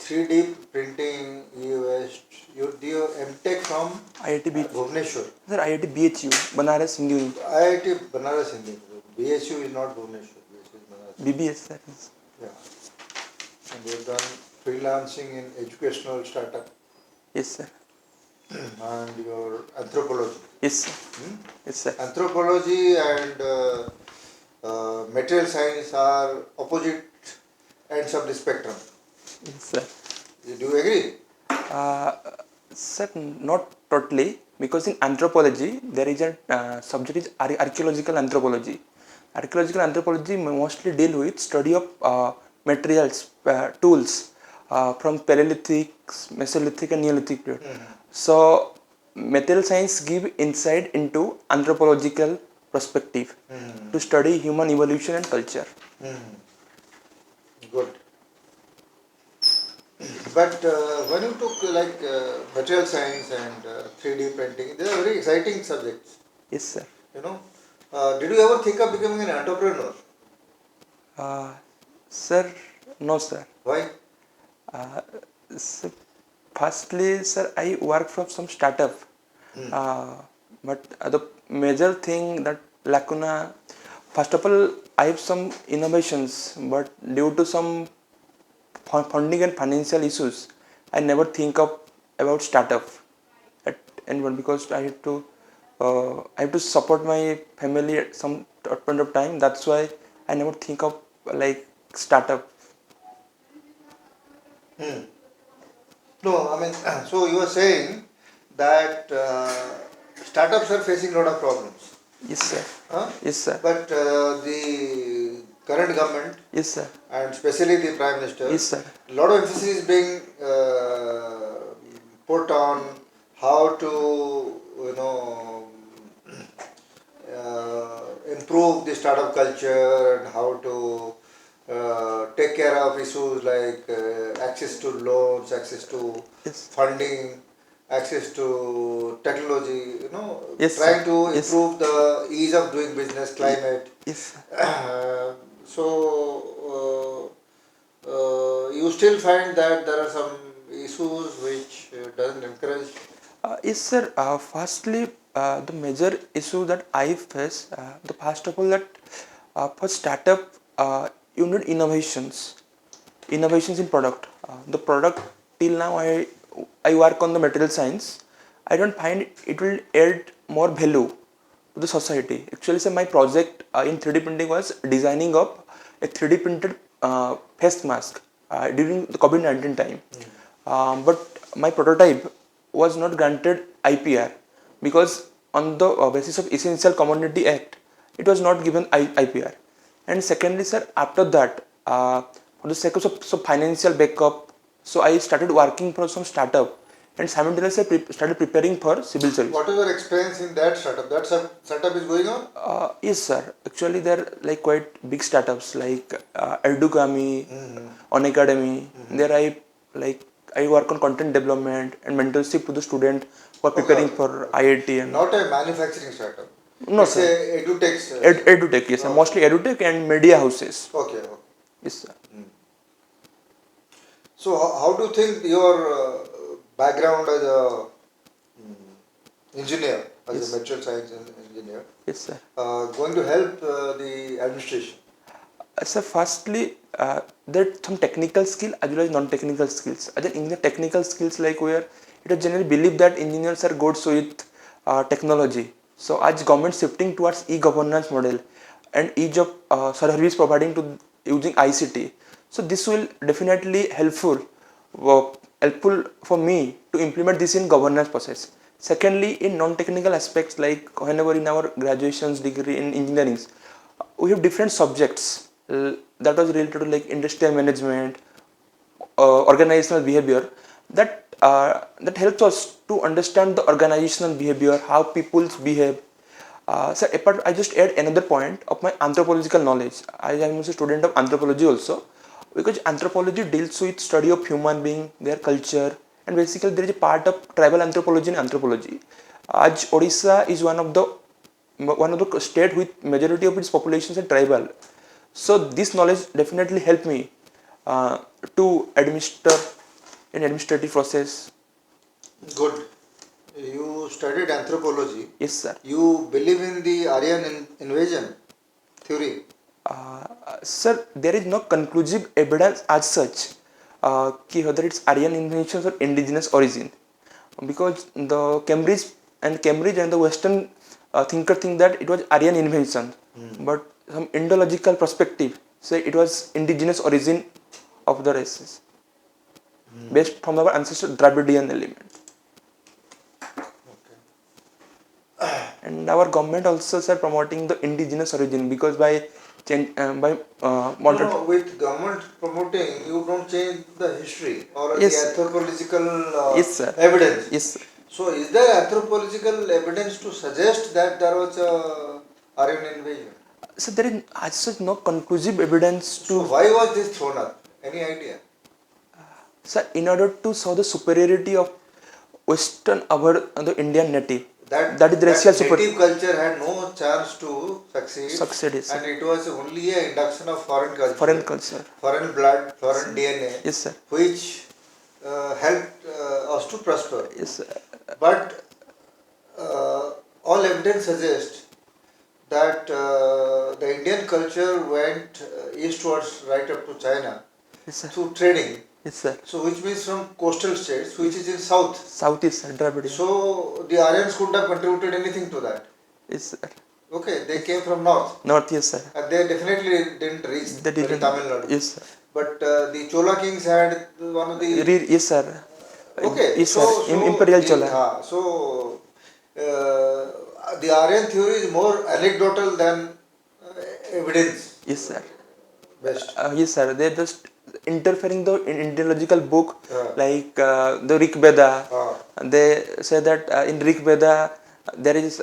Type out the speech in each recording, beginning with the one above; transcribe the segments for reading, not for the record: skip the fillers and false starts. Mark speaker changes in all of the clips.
Speaker 1: 3D printing, you do your MTech from
Speaker 2: IIT
Speaker 1: Bhubaneswar.
Speaker 2: Sir, IIT BHU, Banaras, Hindu.
Speaker 1: IIT Banaras Hindi. BSU is not Bhubaneswar. BSU is Banaras.
Speaker 2: BBSR.
Speaker 1: Yeah. And you have done freelancing in educational startup.
Speaker 2: Yes, sir.
Speaker 1: And your anthropology.
Speaker 2: Yes, sir. Yes, sir.
Speaker 1: Anthropology and material science are opposite ends of the spectrum.
Speaker 2: Yes, sir.
Speaker 1: Do you agree?
Speaker 2: Sir, not totally, because in anthropology there is a subject is archaeological anthropology. Archaeological anthropology mostly deal with study of materials, tools from Paleolithic, Mesolithic and Neolithic period. So material science give insight into anthropological perspective to study human evolution and culture.
Speaker 1: Good. But when you took like material science and 3D printing, they are very exciting subjects.
Speaker 2: Yes, sir.
Speaker 1: You know, did you ever think of becoming an entrepreneur?
Speaker 2: Sir, no, sir.
Speaker 1: Why?
Speaker 2: So firstly, sir, I work from some startup, but the major thing that lacuna, first of all, I have some innovations, but due to some funding and financial issues, I never think of about startup at anyone, because I have to support my family at some point of time. That's why I never think of like startup.
Speaker 1: No, I mean, so you are saying that startups are facing a lot of problems.
Speaker 2: Yes, sir.
Speaker 1: Huh?
Speaker 2: Yes, sir.
Speaker 1: But the current government,
Speaker 2: Yes, sir.
Speaker 1: and especially the Prime Minister,
Speaker 2: Yes, sir.
Speaker 1: a lot of emphasis is being put on how to, improve the startup culture and how to take care of issues like access to loans, access to
Speaker 2: Yes.
Speaker 1: funding, access to technology,
Speaker 2: Yes,
Speaker 1: trying
Speaker 2: sir.
Speaker 1: to
Speaker 2: Yes.
Speaker 1: improve the ease of doing business climate.
Speaker 2: Yes.
Speaker 1: So you still find that there are some issues which doesn't encourage.
Speaker 2: Yes, sir. Firstly, the major issue that I face, the first of all, that for startup, you need innovations in product. The product till now, I work on the material science. I don't find it will add more value to the society. Actually, sir, my project in 3D printing was designing up a 3D printed face mask during the COVID-19 time. But my prototype was not granted IPR because on the basis of Essential Commodity Act, it was not given IPR. And secondly, sir, after that, for the sake of so financial backup, so I started working for some startup and simultaneously started preparing for civil service.
Speaker 1: What is your experience in that startup? That startup is going on?
Speaker 2: Yes, sir. Actually, they're like quite big startups like Edukami, On Academy. There I work on content development and mentorship to the student who are preparing for IIT and
Speaker 1: not a manufacturing startup.
Speaker 2: no,
Speaker 1: it's
Speaker 2: sir.
Speaker 1: A edutech.
Speaker 2: Edutech, yes, sir. Mostly edutech and media houses.
Speaker 1: Okay.
Speaker 2: Yes, sir.
Speaker 1: So how do you think your background as a engineer, as a material science engineer,
Speaker 2: Yes, sir.
Speaker 1: Going to help the administration?
Speaker 2: So firstly, there are some technical skill as well as non-technical skills. As in the technical skills, like where it is generally believed that engineers are good with technology. So as government shifting towards e-governance model and ease of service providing to using ICT, so this will definitely helpful for me to implement this in governance process. Secondly, in non-technical aspects, like whenever in our graduation's degree in engineering, we have different subjects that was related to like industrial management, organizational behavior, that helps us to understand the organizational behavior, how people behave. So apart, I just add another point of my anthropological knowledge. I am a student of anthropology also, because anthropology deals with study of human being, their culture, and basically there is a part of tribal anthropology and anthropology. As Odisha is one of the state with majority of its populations are tribal, so this knowledge definitely helped me to administer in administrative process.
Speaker 1: Good. You studied anthropology.
Speaker 2: Yes, sir.
Speaker 1: You believe in the Aryan invasion theory.
Speaker 2: Sir, there is no conclusive evidence as such whether it's Aryan invention or indigenous origin, because the Cambridge and the Western thinker think that it was Aryan invention, but some Indological perspective say it was indigenous origin of the races based from our ancestral Dravidian element. And our government also sir promoting the indigenous origin, because by
Speaker 1: With government promoting, you don't change the history or
Speaker 2: Yes.
Speaker 1: the anthropological
Speaker 2: Yes, sir.
Speaker 1: evidence.
Speaker 2: Yes, sir.
Speaker 1: So, is there anthropological evidence to suggest that there was a Aryan invasion?
Speaker 2: So there is as such no conclusive evidence
Speaker 1: So,
Speaker 2: to,
Speaker 1: why was this thrown up? Any idea?
Speaker 2: sir, in order to show the superiority of Western over the Indian native. That is the racial
Speaker 1: native culture had no chance to succeed,
Speaker 2: yes, sir.
Speaker 1: and it was only an induction of foreign culture, foreign blood, foreign DNA,
Speaker 2: Yes, sir.
Speaker 1: which helped us to prosper.
Speaker 2: Yes, sir.
Speaker 1: But all evidence suggests that the Indian culture went eastwards right up to China
Speaker 2: Yes, sir.
Speaker 1: through trading.
Speaker 2: Yes, sir.
Speaker 1: So, which means from coastal states, which is in south.
Speaker 2: Southeast sir, Dravidian.
Speaker 1: So, the Aryans couldn't have contributed anything to that.
Speaker 2: Yes, sir.
Speaker 1: Okay, they came from north.
Speaker 2: North, yes, sir.
Speaker 1: And they definitely didn't reach
Speaker 2: They didn't.
Speaker 1: Tamil Nadu.
Speaker 2: Yes, sir.
Speaker 1: But the Chola kings had one of the.
Speaker 2: Yes, sir.
Speaker 1: Okay,
Speaker 2: Yes, sir. Imperial Chola.
Speaker 1: So, the Aryan theory is more anecdotal than evidence.
Speaker 2: Yes, sir.
Speaker 1: Best.
Speaker 2: Yes, sir. They just interfering the Indological book
Speaker 1: Yeah.
Speaker 2: like the Rig Veda.
Speaker 1: Ah.
Speaker 2: They say that in Rig Veda there is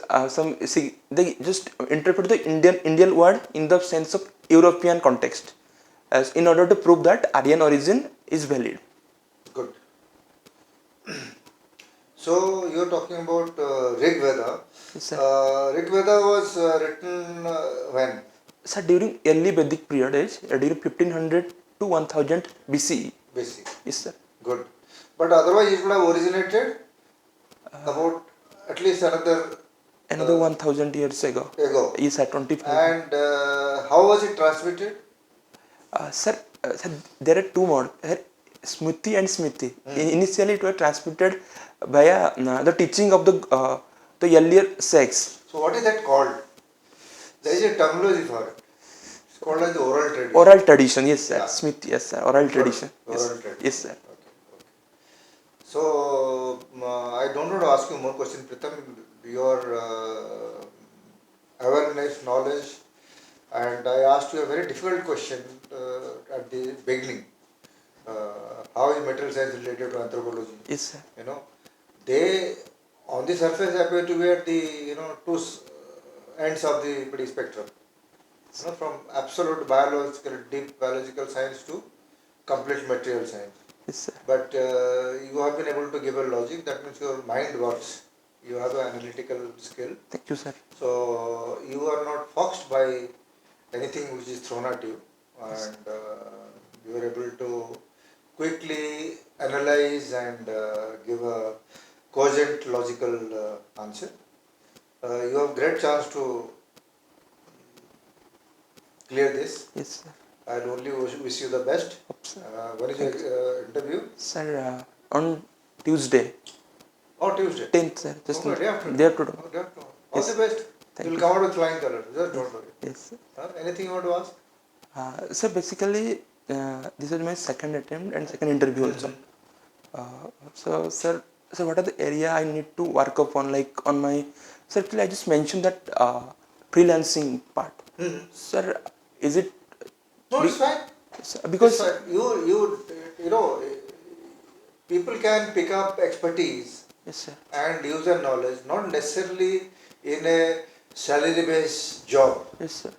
Speaker 2: they just interpret the Indian word in the sense of European context, as in order to prove that Aryan origin is valid.
Speaker 1: Good. So you are talking about Rig Veda.
Speaker 2: Yes, sir.
Speaker 1: Rig Veda was written when?
Speaker 2: Sir, during early Vedic period age, during 1500 to 1000 BCE.
Speaker 1: BC.
Speaker 2: Yes, sir.
Speaker 1: Good. But otherwise it would have originated about at least another
Speaker 2: 1000 years ago. Yes, sir. 25.
Speaker 1: And how was it transmitted?
Speaker 2: Sir, there are two modes, Smriti and Smriti. Initially, it was transmitted via the teaching of the earlier sects.
Speaker 1: So what is that called? There is a terminology for it. It's called as the oral tradition.
Speaker 2: Oral tradition, yes, sir.
Speaker 1: Yeah.
Speaker 2: Smriti, yes, sir. Oral tradition.
Speaker 1: Oral
Speaker 2: Yes,
Speaker 1: tradition.
Speaker 2: yes, sir.
Speaker 1: Okay. So I don't want to ask you more questions, Pritam. Your awareness, knowledge, and I asked you a very difficult question at the beginning. How is material science related to anthropology?
Speaker 2: Yes, sir.
Speaker 1: They on the surface appear to be at the two ends of the pretty spectrum. From absolute biological, deep biological science to complete material science.
Speaker 2: Yes, sir.
Speaker 1: But you have been able to give a logic. That means your mind works. You have an analytical skill.
Speaker 2: Thank you, sir.
Speaker 1: So you are not foxed by anything which is thrown at you, and you are able to quickly analyze and give a cogent, logical answer. You have great chance to clear this.
Speaker 2: Yes, sir.
Speaker 1: I'll only wish you the best. When is your interview?
Speaker 2: Sir, on Tuesday.
Speaker 1: Oh, Tuesday.
Speaker 2: 10th, sir. Just
Speaker 1: day after.
Speaker 2: Day after.
Speaker 1: All
Speaker 2: Yes.
Speaker 1: the best.
Speaker 2: Thank
Speaker 1: You'll
Speaker 2: you.
Speaker 1: come out with flying colors. Just don't worry.
Speaker 2: Yes, sir.
Speaker 1: Anything you want to ask?
Speaker 2: Sir, basically, this is my second attempt and second interview also. So, sir, what are the area I need to work upon? Like on my, sir, actually, I just mentioned that freelancing part. Sir, is it?
Speaker 1: No, it's fine.
Speaker 2: Because
Speaker 1: It's fine. You know, people can pick up expertise
Speaker 2: yes, sir.
Speaker 1: and use their knowledge, not necessarily in a salary-based job.
Speaker 2: Yes, sir.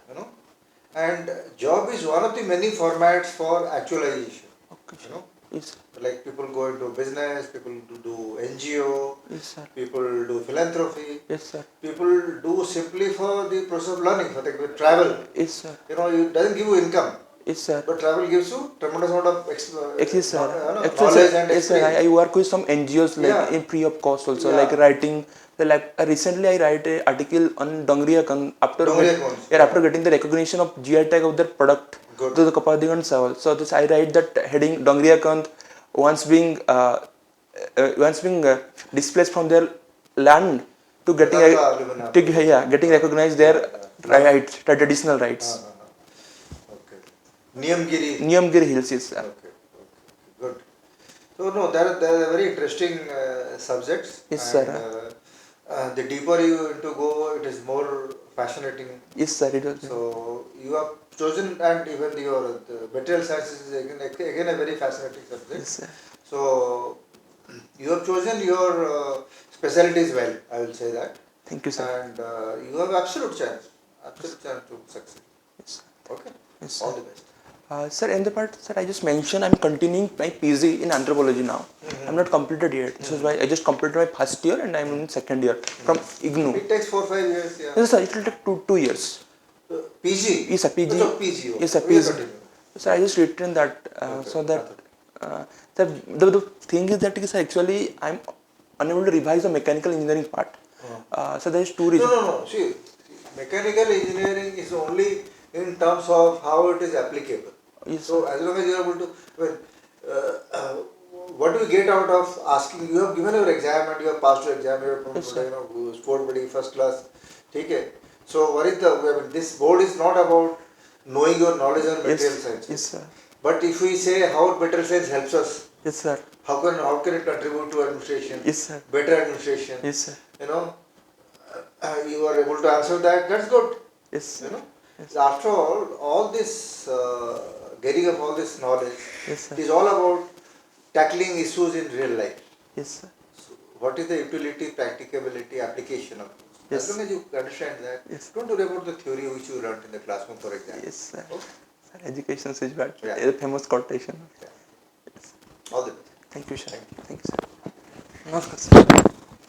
Speaker 1: And job is one of the many formats for actualization.
Speaker 2: Okay, sir. Yes.
Speaker 1: Like people go into business, people do NGO,
Speaker 2: Yes, sir.
Speaker 1: people do philanthropy,
Speaker 2: Yes, sir.
Speaker 1: people do simply for the process of learning, for the travel.
Speaker 2: Yes, sir.
Speaker 1: It doesn't give you income.
Speaker 2: Yes, sir.
Speaker 1: But travel gives you tremendous amount of
Speaker 2: Yes, sir. Actually,
Speaker 1: knowledge
Speaker 2: sir,
Speaker 1: and
Speaker 2: yes, sir.
Speaker 1: experience.
Speaker 2: I work with some NGOs like
Speaker 1: Yeah.
Speaker 2: in free of cost also,
Speaker 1: Yeah.
Speaker 2: like writing. Like recently, I write a article on Dongriya after
Speaker 1: Dongriya Kons,
Speaker 2: after getting the recognition of GI tag of their product.
Speaker 1: Good.
Speaker 2: To the Kapadigan Sawal. So this I write that heading Dongriya Kant once being displaced from their land to getting getting recognized their rights, traditional rights.
Speaker 1: Okay. Niyamgiri.
Speaker 2: Niyamgiri Hills is
Speaker 1: Okay. Okay. Good. So no, there are very interesting subjects.
Speaker 2: Yes,
Speaker 1: and,
Speaker 2: sir.
Speaker 1: The deeper you into go, it is more fascinating.
Speaker 2: Yes, sir. It was.
Speaker 1: So you have chosen, and even your the material sciences is again a very fascinating subject.
Speaker 2: Yes, sir.
Speaker 1: So you have chosen your specialties well, I will say that.
Speaker 2: Thank you, sir.
Speaker 1: And you have absolute chance to succeed.
Speaker 2: Yes,
Speaker 1: Okay.
Speaker 2: yes,
Speaker 1: All
Speaker 2: sir.
Speaker 1: the best.
Speaker 2: Sir, in the part, sir, I just mentioned I'm continuing my PG in anthropology now. I'm not completed yet. This is why I just completed my first year and I'm in second year from IGNU.
Speaker 1: It takes 4-5 years. Yeah.
Speaker 2: Yes, sir. It will take 2 years.
Speaker 1: PG.
Speaker 2: Yes, sir. PG.
Speaker 1: So PG. Okay.
Speaker 2: Yes, sir.
Speaker 1: We are
Speaker 2: PG.
Speaker 1: continuing.
Speaker 2: So I just written that so that the thing is that actually I'm unable to revise the mechanical engineering part. So there is two reasons.
Speaker 1: No. See, mechanical engineering is only in terms of how it is applicable.
Speaker 2: Yes,
Speaker 1: So as long as you are able to, what do you get out of asking? You have given your exam and you have passed your exam. You have scored very first class. Okay. So what is this board is not about knowing your knowledge on material science.
Speaker 2: Yes, sir.
Speaker 1: But if we say how material science helps us,
Speaker 2: Yes, sir.
Speaker 1: how can it contribute to administration?
Speaker 2: Yes, sir.
Speaker 1: Better administration.
Speaker 2: Yes, sir.
Speaker 1: You are able to answer that. That's good.
Speaker 2: Yes.
Speaker 1: Yes. After all this getting of all this knowledge,
Speaker 2: Yes, sir.
Speaker 1: it is all about tackling issues in real life.
Speaker 2: Yes, sir.
Speaker 1: So what is the utility, practicability, application of those?
Speaker 2: Yes.
Speaker 1: As long as you understand that,
Speaker 2: Yes.
Speaker 1: don't worry about the theory which you learnt in the classroom, for example.
Speaker 2: Yes, sir.
Speaker 1: Okay.
Speaker 2: Sir, education is bad.
Speaker 1: Yeah.
Speaker 2: A famous quotation.
Speaker 1: Yeah. All the best.
Speaker 2: Thank you, sir.
Speaker 1: Thank you.
Speaker 2: Thank you, sir. Namaskar, sir.